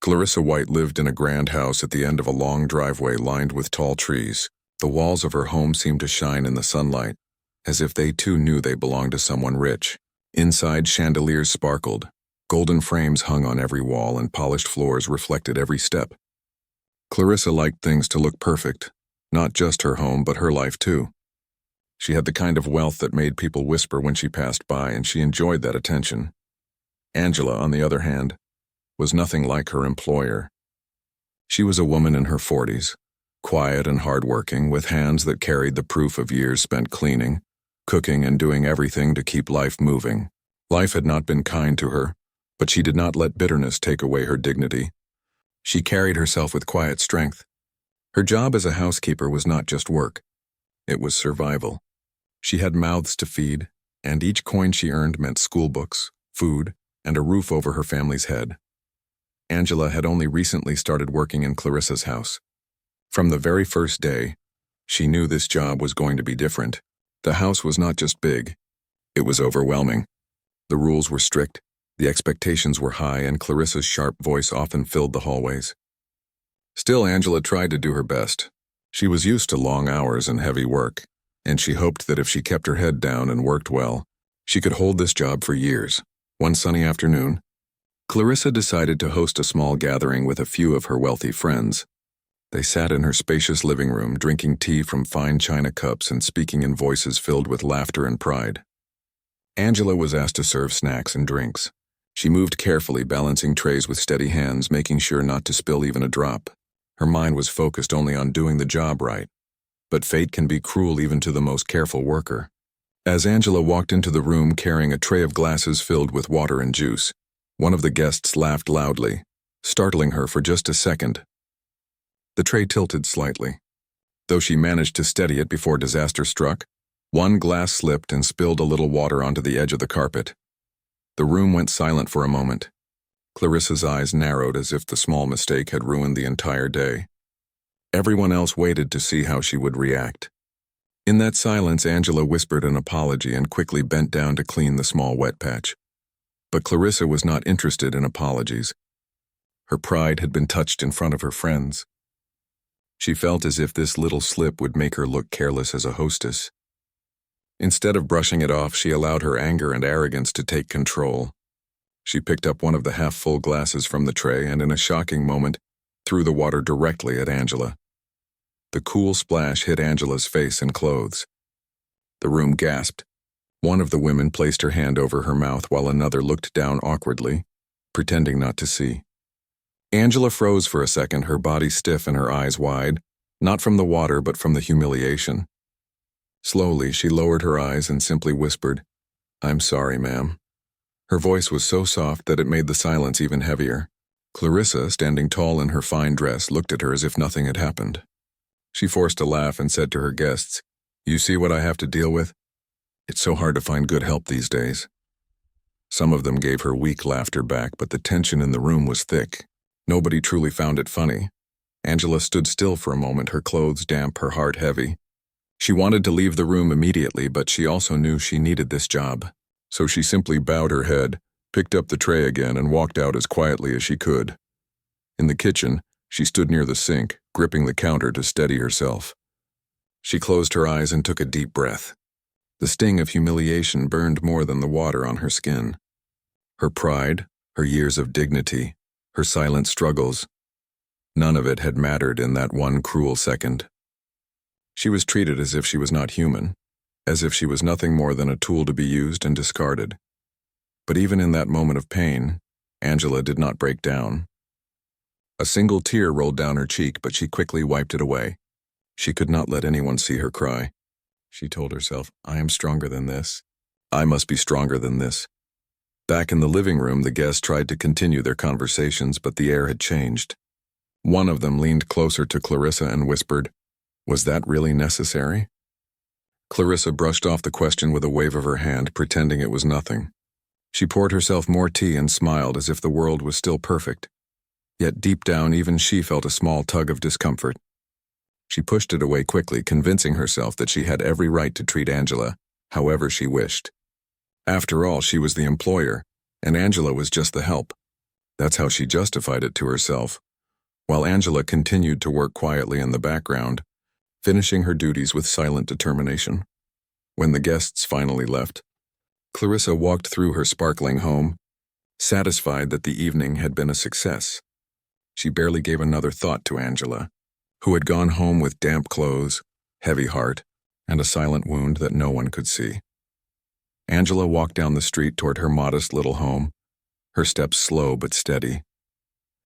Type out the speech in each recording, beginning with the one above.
Clarissa White lived in a grand house at the end of a long driveway lined with tall trees. The walls of her home seemed to shine in the sunlight, as if they too knew they belonged to someone rich. Inside, chandeliers sparkled. Golden frames hung on every wall and polished floors reflected every step. Clarissa liked things to look perfect, not just her home but her life too. She had the kind of wealth that made people whisper when she passed by, and she enjoyed that attention. Angela, on the other hand, was nothing like her employer. She was a woman in her 40s, quiet and hardworking, with hands that carried the proof of years spent cleaning, cooking, and doing everything to keep life moving. Life had not been kind to her, but she did not let bitterness take away her dignity. She carried herself with quiet strength. Her job as a housekeeper was not just work. It was survival. She had mouths to feed, and each coin she earned meant school books, food, and a roof over her family's head. Angela had only recently started working in Clarissa's house. From the very first day, she knew this job was going to be different. The house was not just big, it was overwhelming. The rules were strict, the expectations were high, and Clarissa's sharp voice often filled the hallways. Still, Angela tried to do her best. She was used to long hours and heavy work, and she hoped that if she kept her head down and worked well, she could hold this job for years. One sunny afternoon, Clarissa decided to host a small gathering with a few of her wealthy friends. They sat in her spacious living room, drinking tea from fine china cups and speaking in voices filled with laughter and pride. Angela was asked to serve snacks and drinks. She moved carefully, balancing trays with steady hands, making sure not to spill even a drop. Her mind was focused only on doing the job right. But fate can be cruel even to the most careful worker. As Angela walked into the room carrying a tray of glasses filled with water and juice, one of the guests laughed loudly, startling her for just a second. The tray tilted slightly. Though she managed to steady it before disaster struck, one glass slipped and spilled a little water onto the edge of the carpet. The room went silent for a moment. Clarissa's eyes narrowed as if the small mistake had ruined the entire day. Everyone else waited to see how she would react. In that silence, Angela whispered an apology and quickly bent down to clean the small wet patch. But Clarissa was not interested in apologies. Her pride had been touched in front of her friends. She felt as if this little slip would make her look careless as a hostess. Instead of brushing it off, she allowed her anger and arrogance to take control. She picked up one of the half-full glasses from the tray and, in a shocking moment, threw the water directly at Angela. The cool splash hit Angela's face and clothes. The room gasped. One of the women placed her hand over her mouth while another looked down awkwardly, pretending not to see. Angela froze for a second, her body stiff and her eyes wide, not from the water but from the humiliation. Slowly, she lowered her eyes and simply whispered, "I'm sorry, ma'am." Her voice was so soft that it made the silence even heavier. Clarissa, standing tall in her fine dress, looked at her as if nothing had happened. She forced a laugh and said to her guests, "You see what I have to deal with? It's so hard to find good help these days." Some of them gave her weak laughter back, but the tension in the room was thick. Nobody truly found it funny. Angela stood still for a moment, her clothes damp, her heart heavy. She wanted to leave the room immediately, but she also knew she needed this job. So she simply bowed her head, picked up the tray again, and walked out as quietly as she could. In the kitchen, she stood near the sink, gripping the counter to steady herself. She closed her eyes and took a deep breath. The sting of humiliation burned more than the water on her skin. Her pride, her years of dignity, her silent struggles, none of it had mattered in that one cruel second. She was treated as if she was not human, as if she was nothing more than a tool to be used and discarded. But even in that moment of pain, Angela did not break down. A single tear rolled down her cheek, but she quickly wiped it away. She could not let anyone see her cry. She told herself, "I am stronger than this. I must be stronger than this." Back in the living room, the guests tried to continue their conversations, but the air had changed. One of them leaned closer to Clarissa and whispered, "Was that really necessary?" Clarissa brushed off the question with a wave of her hand, pretending it was nothing. She poured herself more tea and smiled as if the world was still perfect. Yet deep down, even she felt a small tug of discomfort. She pushed it away quickly, convincing herself that she had every right to treat Angela however she wished. After all, she was the employer, and Angela was just the help. That's how she justified it to herself, while Angela continued to work quietly in the background, finishing her duties with silent determination. When the guests finally left, Clarissa walked through her sparkling home, satisfied that the evening had been a success. She barely gave another thought to Angela, who had gone home with damp clothes, heavy heart, and a silent wound that no one could see. Angela walked down the street toward her modest little home, her steps slow but steady.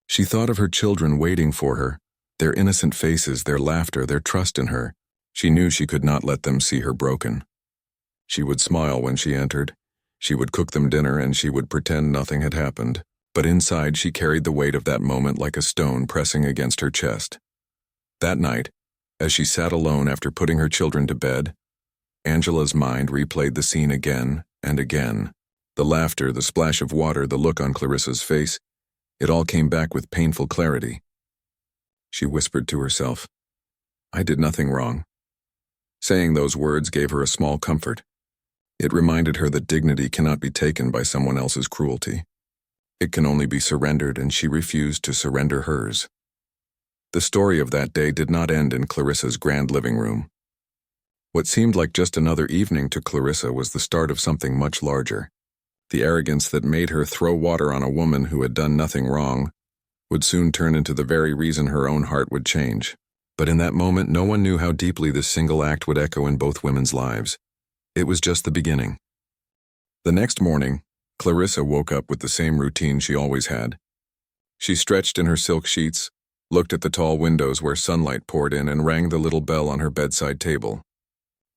She thought of her children waiting for her, their innocent faces, their laughter, their trust in her. She knew she could not let them see her broken. She would smile when she entered. She would cook them dinner and she would pretend nothing had happened. But inside she carried the weight of that moment like a stone pressing against her chest. That night, as she sat alone after putting her children to bed, Angela's mind replayed the scene again and again. The laughter, the splash of water, the look on Clarissa's face, it all came back with painful clarity. She whispered to herself, "I did nothing wrong." Saying those words gave her a small comfort. It reminded her that dignity cannot be taken by someone else's cruelty. It can only be surrendered, and she refused to surrender hers. The story of that day did not end in Clarissa's grand living room. What seemed like just another evening to Clarissa was the start of something much larger. The arrogance that made her throw water on a woman who had done nothing wrong would soon turn into the very reason her own heart would change. But in that moment, no one knew how deeply this single act would echo in both women's lives. It was just the beginning. The next morning, Clarissa woke up with the same routine she always had. She stretched in her silk sheets, looked at the tall windows where sunlight poured in, and rang the little bell on her bedside table.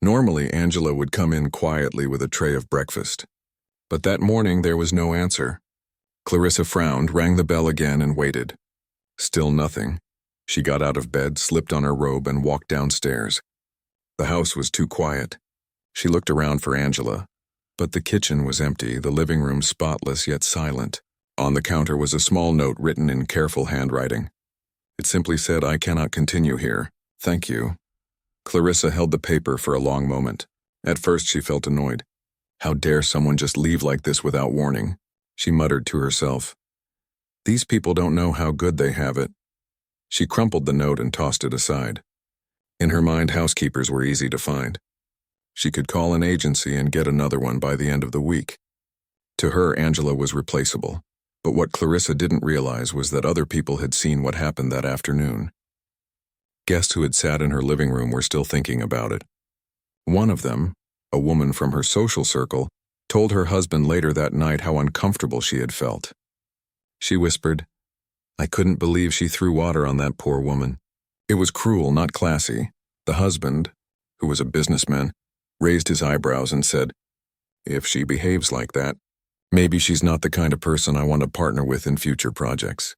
Normally, Angela would come in quietly with a tray of breakfast. But that morning there was no answer. Clarissa frowned, rang the bell again, and waited. Still nothing. She got out of bed, slipped on her robe, and walked downstairs. The house was too quiet. She looked around for Angela, but the kitchen was empty, the living room spotless yet silent. On the counter was a small note written in careful handwriting. It simply said, "I cannot continue here. Thank you." Clarissa held the paper for a long moment. At first she felt annoyed. How dare someone just leave like this without warning? She muttered to herself. These people don't know how good they have it. She crumpled the note and tossed it aside. In her mind, housekeepers were easy to find. She could call an agency and get another one by the end of the week. To her, Angela was replaceable. But what Clarissa didn't realize was that other people had seen what happened that afternoon. Guests who had sat in her living room were still thinking about it. One of them, a woman from her social circle, told her husband later that night how uncomfortable she had felt. She whispered, "I couldn't believe she threw water on that poor woman." It was cruel, not classy. The husband, who was a businessman, raised his eyebrows and said, "If she behaves like that, maybe she's not the kind of person I want to partner with in future projects."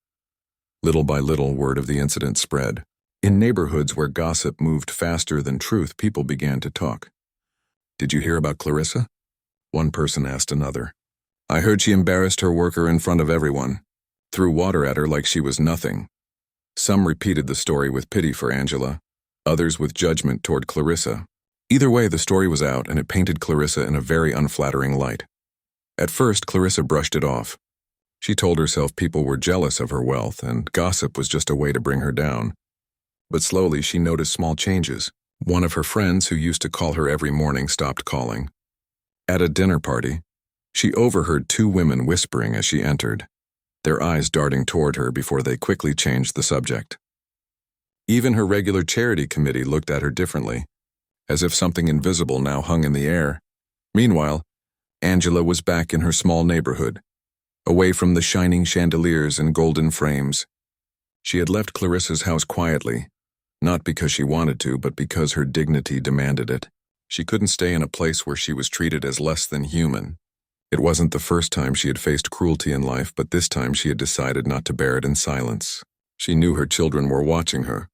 Little by little, word of the incident spread. In neighborhoods where gossip moved faster than truth, people began to talk. "Did you hear about Clarissa?" One person asked another. "I heard she embarrassed her worker in front of everyone, threw water at her like she was nothing." Some repeated the story with pity for Angela, others with judgment toward Clarissa. Either way, the story was out, and it painted Clarissa in a very unflattering light. At first, Clarissa brushed it off. She told herself people were jealous of her wealth, and gossip was just a way to bring her down. But slowly, she noticed small changes. One of her friends who used to call her every morning stopped calling. At a dinner party, she overheard two women whispering as she entered, their eyes darting toward her before they quickly changed the subject. Even her regular charity committee looked at her differently, as if something invisible now hung in the air. Meanwhile, Angela was back in her small neighborhood, away from the shining chandeliers and golden frames. She had left Clarissa's house quietly, not because she wanted to, but because her dignity demanded it. She couldn't stay in a place where she was treated as less than human. It wasn't the first time she had faced cruelty in life, but this time she had decided not to bear it in silence. She knew her children were watching her.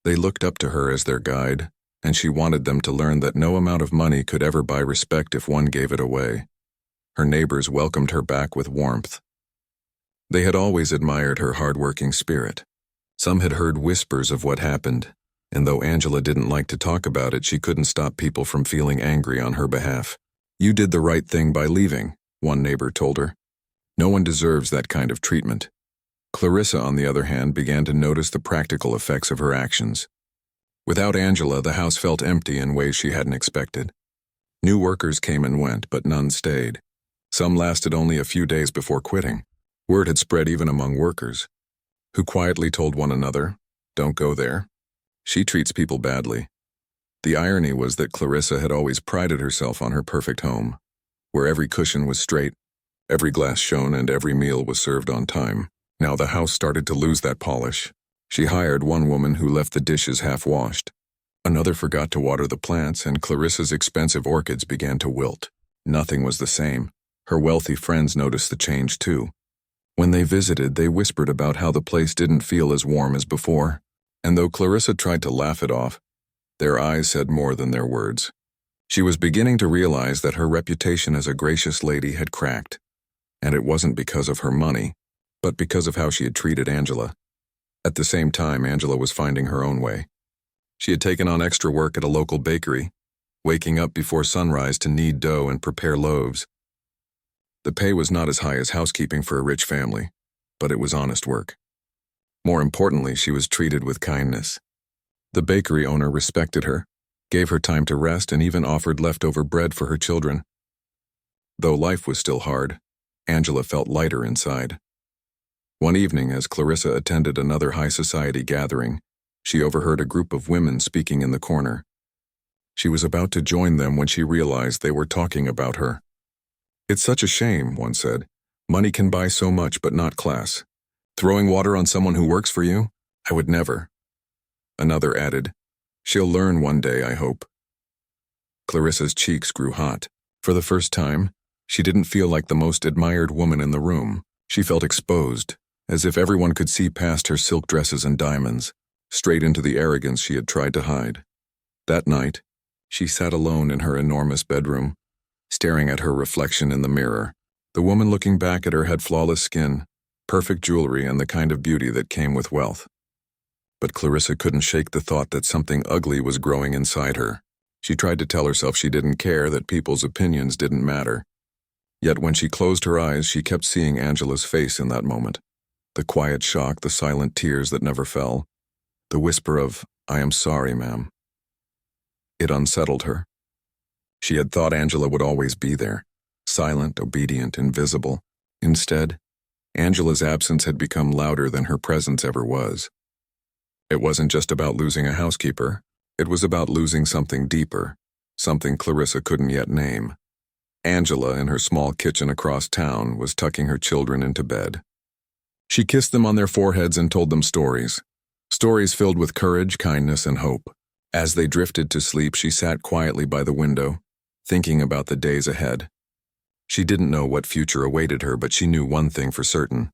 They looked up to her as their guide, and she wanted them to learn that no amount of money could ever buy respect if one gave it away. Her neighbors welcomed her back with warmth. They had always admired her hard-working spirit. Some had heard whispers of what happened, and though Angela didn't like to talk about it, she couldn't stop people from feeling angry on her behalf. "You did the right thing by leaving," one neighbor told her. No one deserves that kind of treatment. Clarissa, on the other hand, began to notice the practical effects of her actions. Without Angela, the house felt empty in ways she hadn't expected. New workers came and went, but none stayed. Some lasted only a few days before quitting. Word had spread even among workers, who quietly told one another, "Don't go there. She treats people badly." The irony was that Clarissa had always prided herself on her perfect home, where every cushion was straight, every glass shone, and every meal was served on time. Now the house started to lose that polish. She hired one woman who left the dishes half-washed. Another forgot to water the plants, and Clarissa's expensive orchids began to wilt. Nothing was the same. Her wealthy friends noticed the change too. When they visited, they whispered about how the place didn't feel as warm as before. And though Clarissa tried to laugh it off, their eyes said more than their words. She was beginning to realize that her reputation as a gracious lady had cracked. And it wasn't because of her money, but because of how she had treated Angela. At the same time, Angela was finding her own way. She had taken on extra work at a local bakery, waking up before sunrise to knead dough and prepare loaves. The pay was not as high as housekeeping for a rich family, but it was honest work. More importantly, she was treated with kindness. The bakery owner respected her, gave her time to rest, and even offered leftover bread for her children. Though life was still hard, Angela felt lighter inside. One evening, as Clarissa attended another high society gathering, she overheard a group of women speaking in the corner. She was about to join them when she realized they were talking about her. "It's such a shame," one said. "Money can buy so much, but not class. Throwing water on someone who works for you? I would never." Another added, "She'll learn one day, I hope." Clarissa's cheeks grew hot. For the first time, she didn't feel like the most admired woman in the room. She felt exposed, as if everyone could see past her silk dresses and diamonds, straight into the arrogance she had tried to hide. That night, she sat alone in her enormous bedroom, staring at her reflection in the mirror. The woman looking back at her had flawless skin, perfect jewelry, and the kind of beauty that came with wealth. But Clarissa couldn't shake the thought that something ugly was growing inside her. She tried to tell herself she didn't care, that people's opinions didn't matter. Yet when she closed her eyes, she kept seeing Angela's face in that moment. The quiet shock, the silent tears that never fell, the whisper of, "I am sorry, ma'am." It unsettled her. She had thought Angela would always be there, silent, obedient, invisible. Instead, Angela's absence had become louder than her presence ever was. It wasn't just about losing a housekeeper. It was about losing something deeper, something Clarissa couldn't yet name. Angela, in her small kitchen across town, was tucking her children into bed. She kissed them on their foreheads and told them stories. Stories filled with courage, kindness, and hope. As they drifted to sleep, she sat quietly by the window, thinking about the days ahead. She didn't know what future awaited her, but she knew one thing for certain.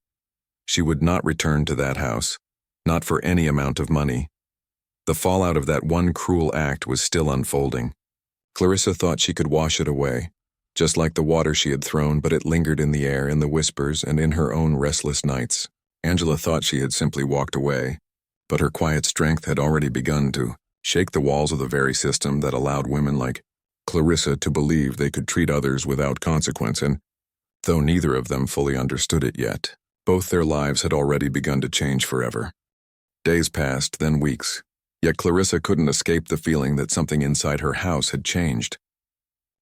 She would not return to that house, not for any amount of money. The fallout of that one cruel act was still unfolding. Clarissa thought she could wash it away, just like the water she had thrown, but it lingered in the air, in the whispers, and in her own restless nights. Angela thought she had simply walked away, but her quiet strength had already begun to shake the walls of the very system that allowed women like Clarissa to believe they could treat others without consequence, and though neither of them fully understood it yet, both their lives had already begun to change forever. Days passed, then weeks, yet Clarissa couldn't escape the feeling that something inside her house had changed.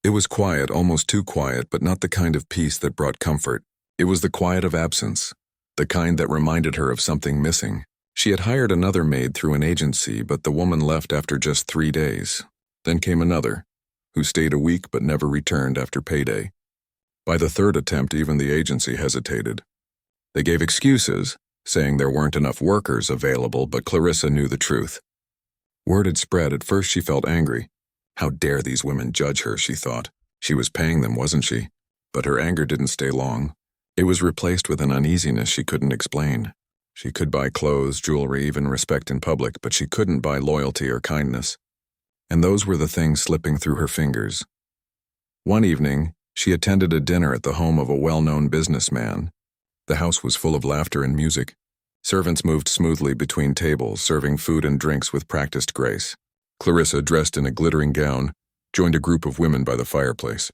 It was quiet, almost too quiet, but not the kind of peace that brought comfort. It was the quiet of absence, the kind that reminded her of something missing. She had hired another maid through an agency, but the woman left after just 3 days. Then came another, who stayed a week but never returned after payday. By the third attempt, even the agency hesitated. They gave excuses, saying there weren't enough workers available, but Clarissa knew the truth. Word had spread. At first she felt angry. How dare these women judge her, she thought. She was paying them, wasn't she? But her anger didn't stay long. It was replaced with an uneasiness she couldn't explain. She could buy clothes, jewelry, even respect in public, but she couldn't buy loyalty or kindness. And those were the things slipping through her fingers. One evening, she attended a dinner at the home of a well-known businessman. The house was full of laughter and music. Servants moved smoothly between tables, serving food and drinks with practiced grace. Clarissa, dressed in a glittering gown, joined a group of women by the fireplace.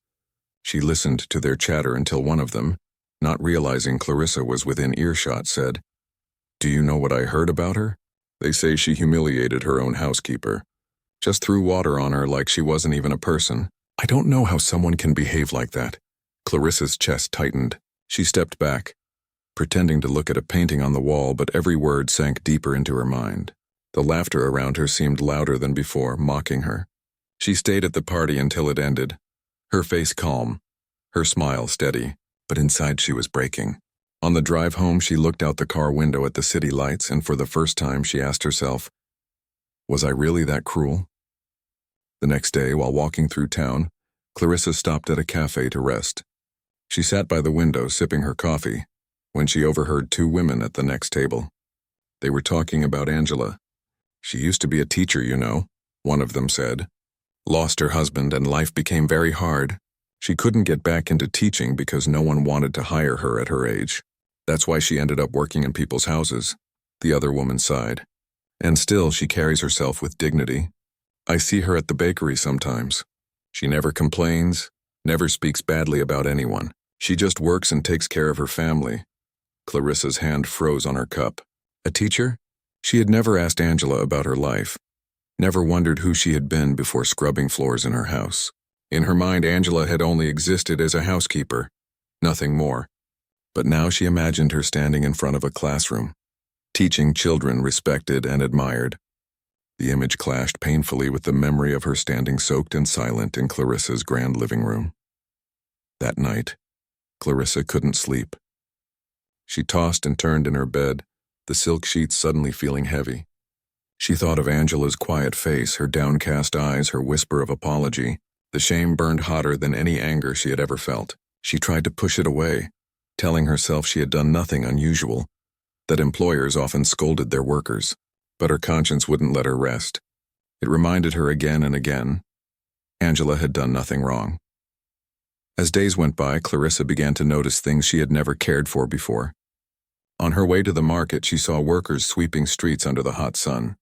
She listened to their chatter until one of them, Not realizing Clarissa was within earshot, said, "Do you know what I heard about her? They say she humiliated her own housekeeper. Just threw water on her like she wasn't even a person. I don't know how someone can behave like that." Clarissa's chest tightened. She stepped back, pretending to look at a painting on the wall, but every word sank deeper into her mind. The laughter around her seemed louder than before, mocking her. She stayed at the party until it ended, her face calm, her smile steady, but inside she was breaking. On the drive home, she looked out the car window at the city lights, and for the first time she asked herself, was I really that cruel? The next day, while walking through town, Clarissa stopped at a cafe to rest. She sat by the window sipping her coffee when she overheard two women at the next table. They were talking about Angela. "She used to be a teacher, you know," one of them said. "Lost her husband and life became very hard. She couldn't get back into teaching because no one wanted to hire her at her age. That's why she ended up working in people's houses." The other woman sighed. "And still she carries herself with dignity. I see her at the bakery sometimes. She never complains, never speaks badly about anyone. She just works and takes care of her family." Clarissa's hand froze on her cup. A teacher? She had never asked Angela about her life, never wondered who she had been before scrubbing floors in her house. In her mind, Angela had only existed as a housekeeper, nothing more. But now she imagined her standing in front of a classroom, teaching children respected and admired. The image clashed painfully with the memory of her standing soaked and silent in Clarissa's grand living room. That night, Clarissa couldn't sleep. She tossed and turned in her bed, the silk sheets suddenly feeling heavy. She thought of Angela's quiet face, her downcast eyes, her whisper of apology. The shame burned hotter than any anger she had ever felt. She tried to push it away, telling herself she had done nothing unusual, that employers often scolded their workers. But her conscience wouldn't let her rest. It reminded her again and again, Angela had done nothing wrong. As days went by, Clarissa began to notice things she had never cared for before. On her way to the market, she saw workers sweeping streets under the hot sun.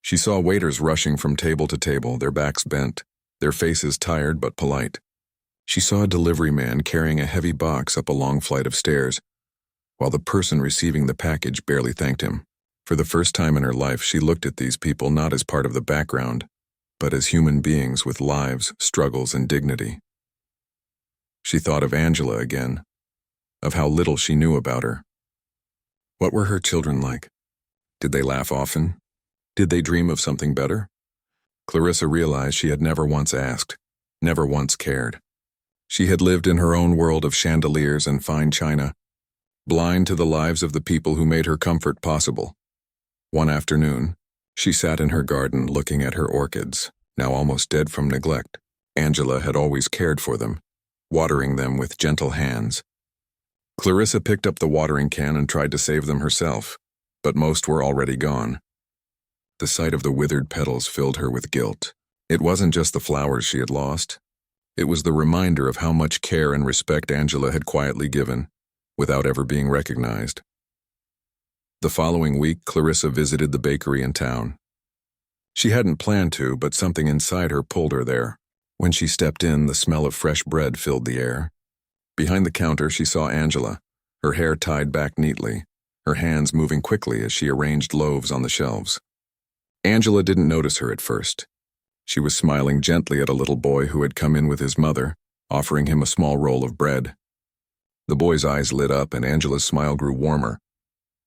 She saw waiters rushing from table to table, their backs bent, their faces tired but polite. She saw a delivery man carrying a heavy box up a long flight of stairs, while the person receiving the package barely thanked him. For the first time in her life, she looked at these people not as part of the background, but as human beings with lives, struggles, and dignity. She thought of Angela again, of how little she knew about her. What were her children like? Did they laugh often? Did they dream of something better? Clarissa realized she had never once asked, never once cared. She had lived in her own world of chandeliers and fine china, blind to the lives of the people who made her comfort possible. One afternoon, she sat in her garden looking at her orchids, now almost dead from neglect. Angela had always cared for them, watering them with gentle hands. Clarissa picked up the watering can and tried to save them herself, but most were already gone. The sight of the withered petals filled her with guilt. It wasn't just the flowers she had lost. It was the reminder of how much care and respect Angela had quietly given, without ever being recognized. The following week, Clarissa visited the bakery in town. She hadn't planned to, but something inside her pulled her there. When she stepped in, the smell of fresh bread filled the air. Behind the counter, she saw Angela, her hair tied back neatly, her hands moving quickly as she arranged loaves on the shelves. Angela didn't notice her at first. She was smiling gently at a little boy who had come in with his mother, offering him a small roll of bread. The boy's eyes lit up and Angela's smile grew warmer.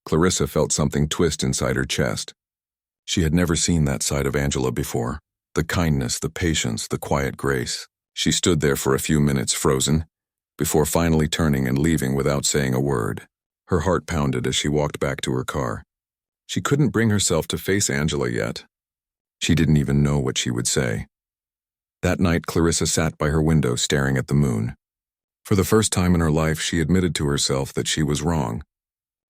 Clarissa felt something twist inside her chest. She had never seen that side of Angela before. The kindness, the patience, the quiet grace. She stood there for a few minutes, frozen, before finally turning and leaving without saying a word. Her heart pounded as she walked back to her car. She couldn't bring herself to face Angela yet. She didn't even know what she would say. That night, Clarissa sat by her window staring at the moon. For the first time in her life, she admitted to herself that she was wrong.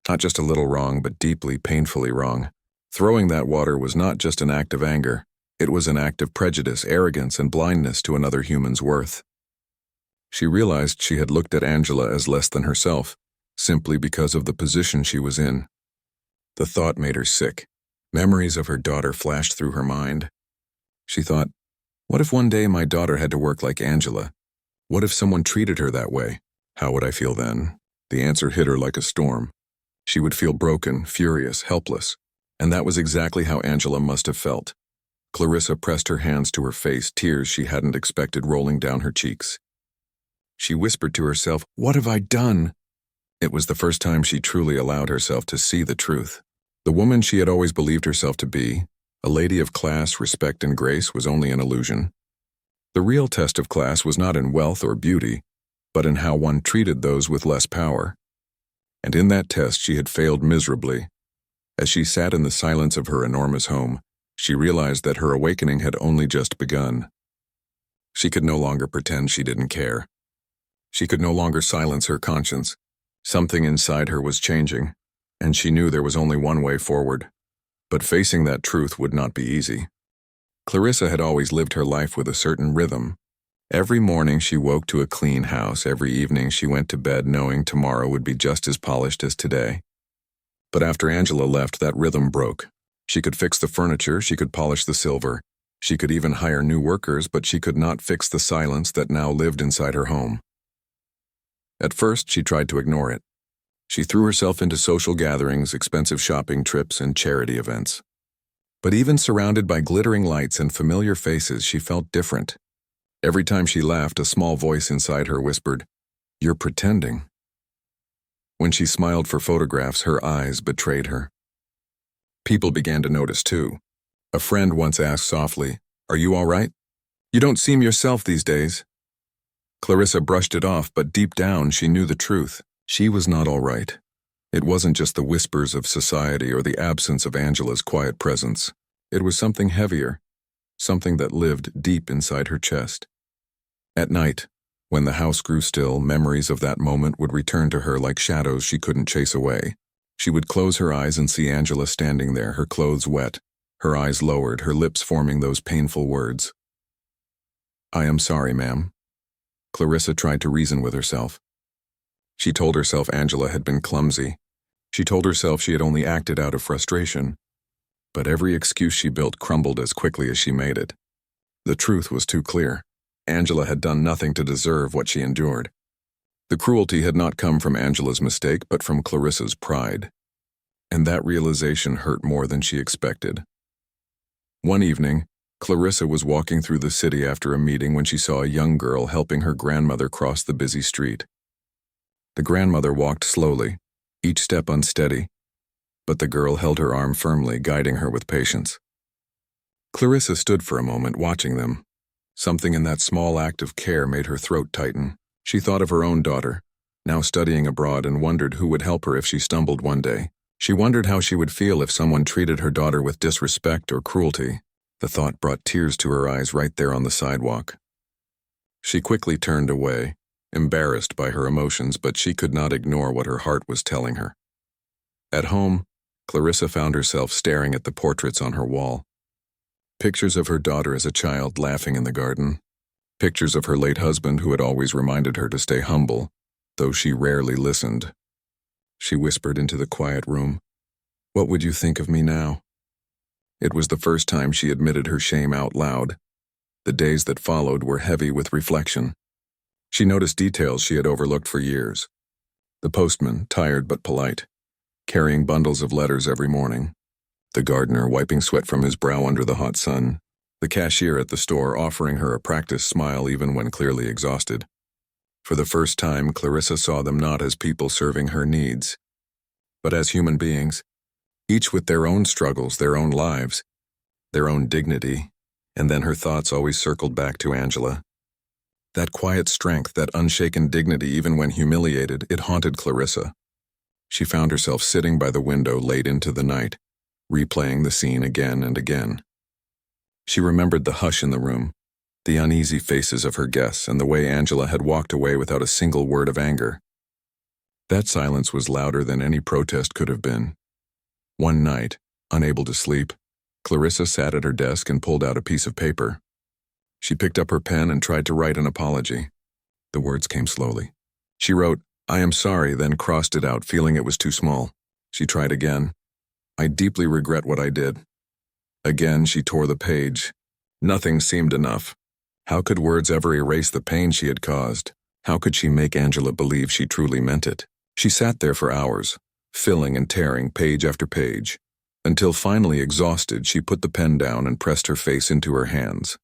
Not just a little wrong, but deeply, painfully wrong. Throwing that water was not just an act of anger. It was an act of prejudice, arrogance, and blindness to another human's worth. She realized she had looked at Angela as less than herself, simply because of the position she was in. The thought made her sick. Memories of her daughter flashed through her mind. She thought, what if one day my daughter had to work like Angela? What if someone treated her that way? How would I feel then? The answer hit her like a storm. She would feel broken, furious, helpless. And that was exactly how Angela must have felt. Clarissa pressed her hands to her face, tears she hadn't expected rolling down her cheeks. She whispered to herself, "What have I done?" It was the first time she truly allowed herself to see the truth. The woman she had always believed herself to be, a lady of class, respect, and grace, was only an illusion. The real test of class was not in wealth or beauty, but in how one treated those with less power. And in that test she had failed miserably. As she sat in the silence of her enormous home, she realized that her awakening had only just begun. She could no longer pretend she didn't care. She could no longer silence her conscience. Something inside her was changing, and she knew there was only one way forward. But facing that truth would not be easy. Clarissa had always lived her life with a certain rhythm. Every morning she woke to a clean house. Every evening she went to bed knowing tomorrow would be just as polished as today. But after Angela left, that rhythm broke. She could fix the furniture, she could polish the silver, she could even hire new workers, but she could not fix the silence that now lived inside her home. At first, she tried to ignore it. She threw herself into social gatherings, expensive shopping trips, and charity events. But even surrounded by glittering lights and familiar faces, she felt different. Every time she laughed, a small voice inside her whispered, "You're pretending." When she smiled for photographs, her eyes betrayed her. People began to notice too. A friend once asked softly, "Are you all right? You don't seem yourself these days." Clarissa brushed it off, but deep down she knew the truth. She was not all right. It wasn't just the whispers of society or the absence of Angela's quiet presence. It was something heavier, something that lived deep inside her chest. At night, when the house grew still, memories of that moment would return to her like shadows she couldn't chase away. She would close her eyes and see Angela standing there, her clothes wet, her eyes lowered, her lips forming those painful words. "I am sorry, ma'am." Clarissa tried to reason with herself. She told herself Angela had been clumsy. She told herself she had only acted out of frustration. But every excuse she built crumbled as quickly as she made it. The truth was too clear. Angela had done nothing to deserve what she endured. The cruelty had not come from Angela's mistake, but from Clarissa's pride. And that realization hurt more than she expected. One evening, Clarissa was walking through the city after a meeting when she saw a young girl helping her grandmother cross the busy street. The grandmother walked slowly, each step unsteady, but the girl held her arm firmly, guiding her with patience. Clarissa stood for a moment, watching them. Something in that small act of care made her throat tighten. She thought of her own daughter, now studying abroad, and wondered who would help her if she stumbled one day. She wondered how she would feel if someone treated her daughter with disrespect or cruelty. The thought brought tears to her eyes right there on the sidewalk. She quickly turned away, embarrassed by her emotions, but she could not ignore what her heart was telling her. At home, Clarissa found herself staring at the portraits on her wall. Pictures of her daughter as a child laughing in the garden. Pictures of her late husband who had always reminded her to stay humble, though she rarely listened. She whispered into the quiet room, "What would you think of me now?" It was the first time she admitted her shame out loud. The days that followed were heavy with reflection. She noticed details she had overlooked for years. The postman, tired but polite, carrying bundles of letters every morning. The gardener wiping sweat from his brow under the hot sun. The cashier at the store offering her a practiced smile even when clearly exhausted. For the first time, Clarissa saw them not as people serving her needs, but as human beings, each with their own struggles, their own lives, their own dignity, and then her thoughts always circled back to Angela. That quiet strength, that unshaken dignity even when humiliated, it haunted Clarissa. She found herself sitting by the window late into the night, replaying the scene again and again. She remembered the hush in the room, the uneasy faces of her guests, and the way Angela had walked away without a single word of anger. That silence was louder than any protest could have been. One night, unable to sleep, Clarissa sat at her desk and pulled out a piece of paper. She picked up her pen and tried to write an apology. The words came slowly. She wrote, "I am sorry," then crossed it out, feeling it was too small. She tried again. "I deeply regret what I did." Again, she tore the page. Nothing seemed enough. How could words ever erase the pain she had caused? How could she make Angela believe she truly meant it? She sat there for hours, filling and tearing page after page, until finally exhausted she put the pen down and pressed her face into her hands.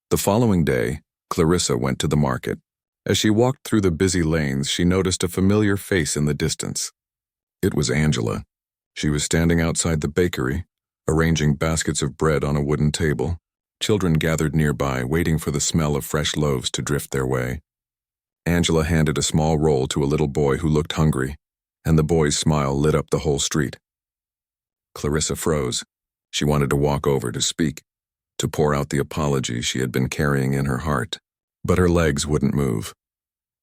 The following day, Clarissa went to the market. As she walked through the busy lanes, she noticed a familiar face in the distance. It was Angela. She was standing outside the bakery, arranging baskets of bread on a wooden table. Children gathered nearby, waiting for the smell of fresh loaves to drift their way. Angela handed a small roll to a little boy who looked hungry, and the boy's smile lit up the whole street. Clarissa froze. She wanted to walk over to speak, to pour out the apology she had been carrying in her heart, but her legs wouldn't move.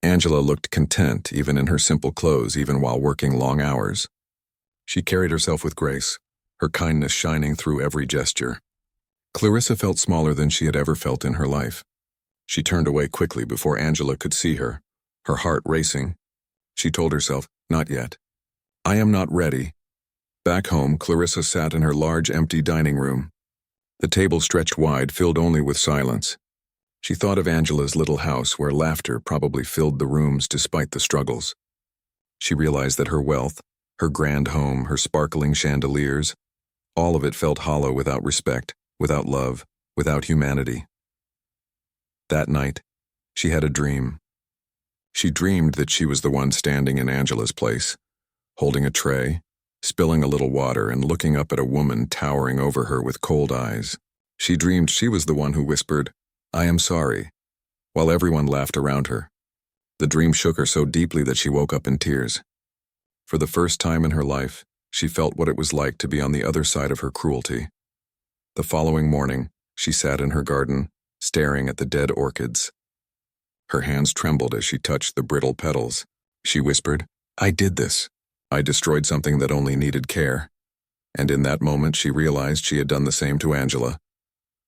Angela looked content even in her simple clothes, even while working long hours. She carried herself with grace, her kindness shining through every gesture. Clarissa felt smaller than she had ever felt in her life. She turned away quickly before Angela could see her, her heart racing. She told herself, "Not yet. I am not ready." Back home, Clarissa sat in her large, empty dining room. The table stretched wide, filled only with silence. She thought of Angela's little house where laughter probably filled the rooms despite the struggles. She realized that her wealth, her grand home, her sparkling chandeliers, all of it felt hollow without respect, without love, without humanity. That night, she had a dream. She dreamed that she was the one standing in Angela's place, holding a tray, spilling a little water, and looking up at a woman towering over her with cold eyes. She dreamed she was the one who whispered, "I am sorry," while everyone laughed around her. The dream shook her so deeply that she woke up in tears. For the first time in her life, she felt what it was like to be on the other side of her cruelty. The following morning, she sat in her garden, staring at the dead orchids. Her hands trembled as she touched the brittle petals. She whispered, "I did this. I destroyed something that only needed care." And in that moment she realized she had done the same to Angela.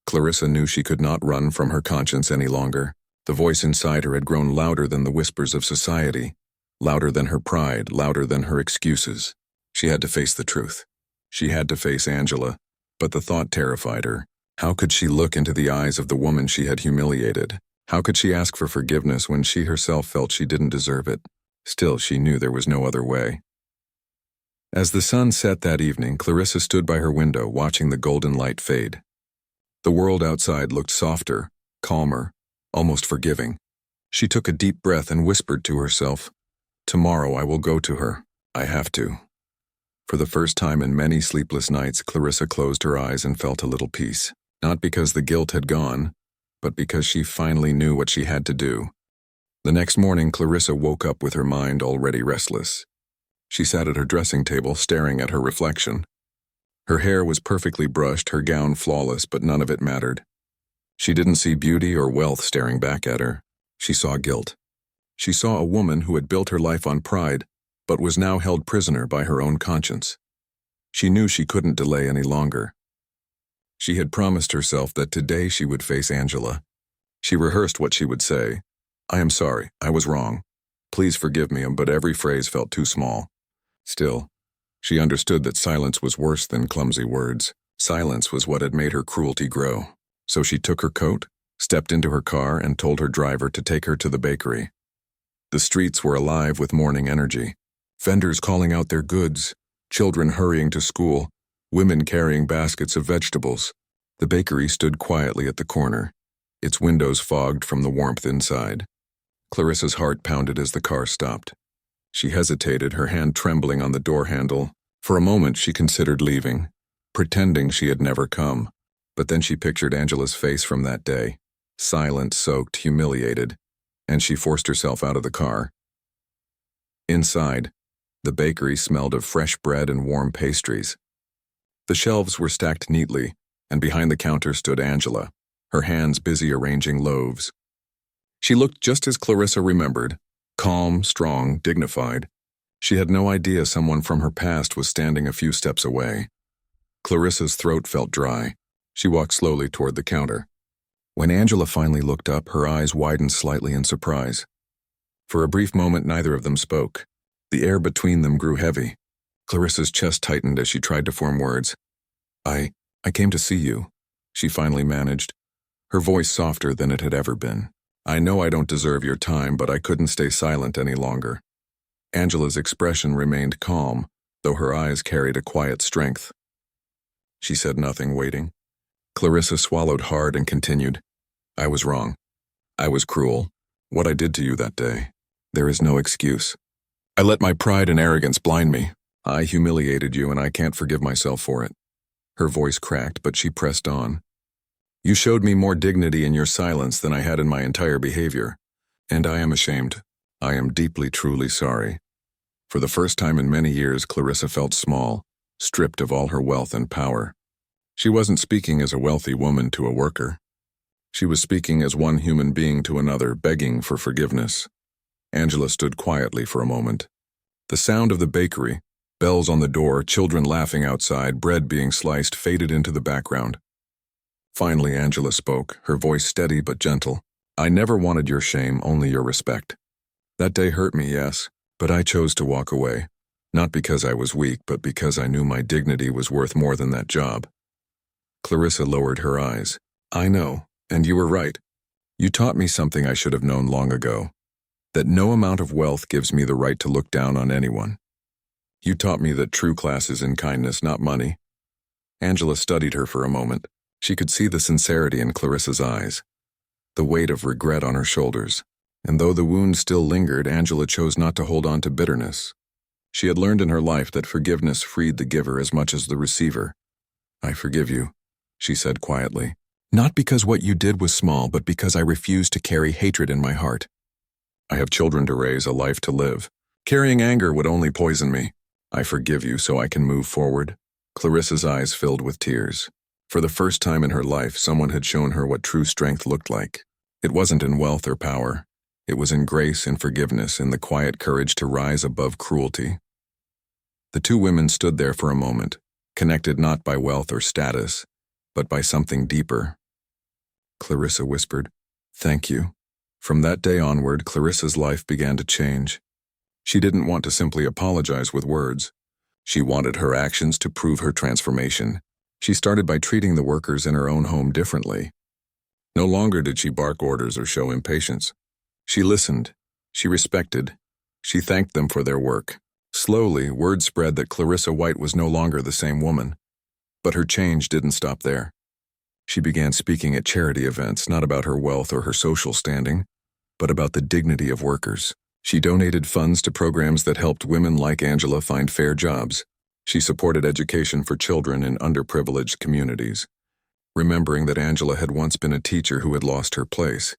Clarissa knew she could not run from her conscience any longer. The voice inside her had grown louder than the whispers of society, louder than her pride, louder than her excuses. She had to face the truth. She had to face Angela, but the thought terrified her. How could she look into the eyes of the woman she had humiliated? How could she ask for forgiveness when she herself felt she didn't deserve it? Still, she knew there was no other way. As the sun set that evening, Clarissa stood by her window, watching the golden light fade. The world outside looked softer, calmer, almost forgiving. She took a deep breath and whispered to herself, "Tomorrow I will go to her. I have to." For the first time in many sleepless nights, Clarissa closed her eyes and felt a little peace. Not because the guilt had gone, but because she finally knew what she had to do. The next morning, Clarissa woke up with her mind already restless. She sat at her dressing table, staring at her reflection. Her hair was perfectly brushed, her gown flawless, but none of it mattered. She didn't see beauty or wealth staring back at her. She saw guilt. She saw a woman who had built her life on pride, but was now held prisoner by her own conscience. She knew she couldn't delay any longer. She had promised herself that today she would face Angela. She rehearsed what she would say. "I am sorry, I was wrong. Please forgive me," but every phrase felt too small. Still, she understood that silence was worse than clumsy words. Silence was what had made her cruelty grow. So she took her coat, stepped into her car, and told her driver to take her to the bakery. The streets were alive with morning energy. Vendors calling out their goods, children hurrying to school, women carrying baskets of vegetables. The bakery stood quietly at the corner, its windows fogged from the warmth inside. Clarissa's heart pounded as the car stopped. She hesitated, her hand trembling on the door handle. For a moment she considered leaving, pretending she had never come. But then she pictured Angela's face from that day, silent, soaked, humiliated, and she forced herself out of the car. Inside, the bakery smelled of fresh bread and warm pastries. The shelves were stacked neatly, and behind the counter stood Angela, her hands busy arranging loaves. She looked just as Clarissa remembered, calm, strong, dignified. She had no idea someone from her past was standing a few steps away. Clarissa's throat felt dry. She walked slowly toward the counter. When Angela finally looked up, her eyes widened slightly in surprise. For a brief moment, neither of them spoke. The air between them grew heavy. Clarissa's chest tightened as she tried to form words. I came to see you," she finally managed, her voice softer than it had ever been. "I know I don't deserve your time, but I couldn't stay silent any longer." Angela's expression remained calm, though her eyes carried a quiet strength. She said nothing, waiting. Clarissa swallowed hard and continued. I was wrong. I was cruel. What I did to you that day. There is no excuse. I let my pride and arrogance blind me. I humiliated you, and I can't forgive myself for it. Her voice cracked, but she pressed on. You showed me more dignity in your silence than I had in my entire behavior, and I am ashamed. I am deeply, truly sorry. For the first time in many years, Clarissa felt small, stripped of all her wealth and power. She wasn't speaking as a wealthy woman to a worker. She was speaking as one human being to another, begging for forgiveness. Angela stood quietly for a moment. The sound of the bakery, bells on the door, children laughing outside, bread being sliced, faded into the background. Finally, Angela spoke, her voice steady but gentle. I never wanted your shame, only your respect. That day hurt me, yes, but I chose to walk away. Not because I was weak, but because I knew my dignity was worth more than that job. Clarissa lowered her eyes. I know, and you were right. You taught me something I should have known long ago. That no amount of wealth gives me the right to look down on anyone. You taught me that true class is in kindness, not money. Angela studied her for a moment. She could see the sincerity in Clarissa's eyes, the weight of regret on her shoulders. And though the wound still lingered, Angela chose not to hold on to bitterness. She had learned in her life that forgiveness freed the giver as much as the receiver. I forgive you, she said quietly. Not because what you did was small, but because I refused to carry hatred in my heart. I have children to raise, a life to live. Carrying anger would only poison me. I forgive you so I can move forward. Clarissa's eyes filled with tears. For the first time in her life, someone had shown her what true strength looked like. It wasn't in wealth or power. It was in grace and forgiveness, in the quiet courage to rise above cruelty. The two women stood there for a moment, connected not by wealth or status, but by something deeper. Clarissa whispered, Thank you. From that day onward, Clarissa's life began to change. She didn't want to simply apologize with words. She wanted her actions to prove her transformation. She started by treating the workers in her own home differently. No longer did she bark orders or show impatience. She listened. She respected. She thanked them for their work. Slowly, word spread that Clarissa White was no longer the same woman. But her change didn't stop there. She began speaking at charity events, not about her wealth or her social standing, but about the dignity of workers. She donated funds to programs that helped women like Angela find fair jobs. She supported education for children in underprivileged communities, remembering that Angela had once been a teacher who had lost her place.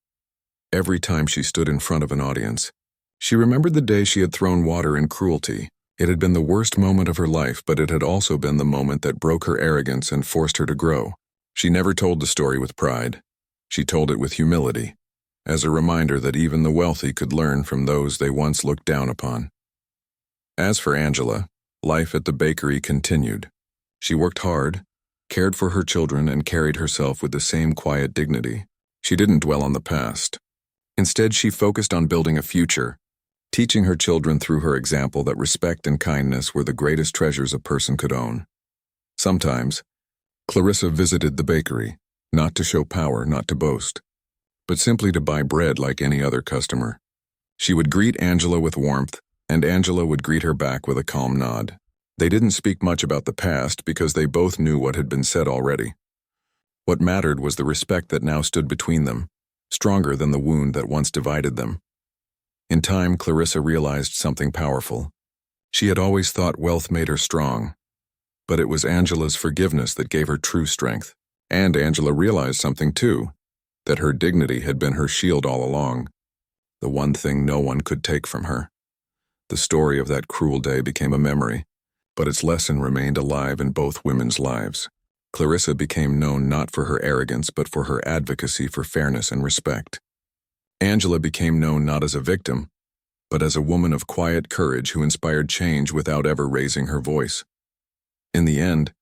Every time she stood in front of an audience, she remembered the day she had thrown water in cruelty. It had been the worst moment of her life, but it had also been the moment that broke her arrogance and forced her to grow. She never told the story with pride. She told it with humility, as a reminder that even the wealthy could learn from those they once looked down upon. As for Angela, life at the bakery continued. She worked hard, cared for her children, and carried herself with the same quiet dignity. She didn't dwell on the past. Instead, she focused on building a future, teaching her children through her example that respect and kindness were the greatest treasures a person could own. Sometimes, Clarissa visited the bakery, not to show power, not to boast, but simply to buy bread like any other customer. She would greet Angela with warmth, and Angela would greet her back with a calm nod. They didn't speak much about the past because they both knew what had been said already. What mattered was the respect that now stood between them, stronger than the wound that once divided them. In time, Clarissa realized something powerful. She had always thought wealth made her strong, but it was Angela's forgiveness that gave her true strength. And Angela realized something too, that her dignity had been her shield all along, the one thing no one could take from her. The story of that cruel day became a memory, but its lesson remained alive in both women's lives. Clarissa became known not for her arrogance, but for her advocacy for fairness and respect. Angela became known not as a victim, but as a woman of quiet courage who inspired change without ever raising her voice. In the end,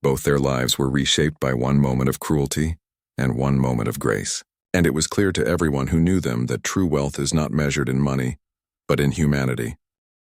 both their lives were reshaped by one moment of cruelty and one moment of grace. And it was clear to everyone who knew them that true wealth is not measured in money, but in humanity.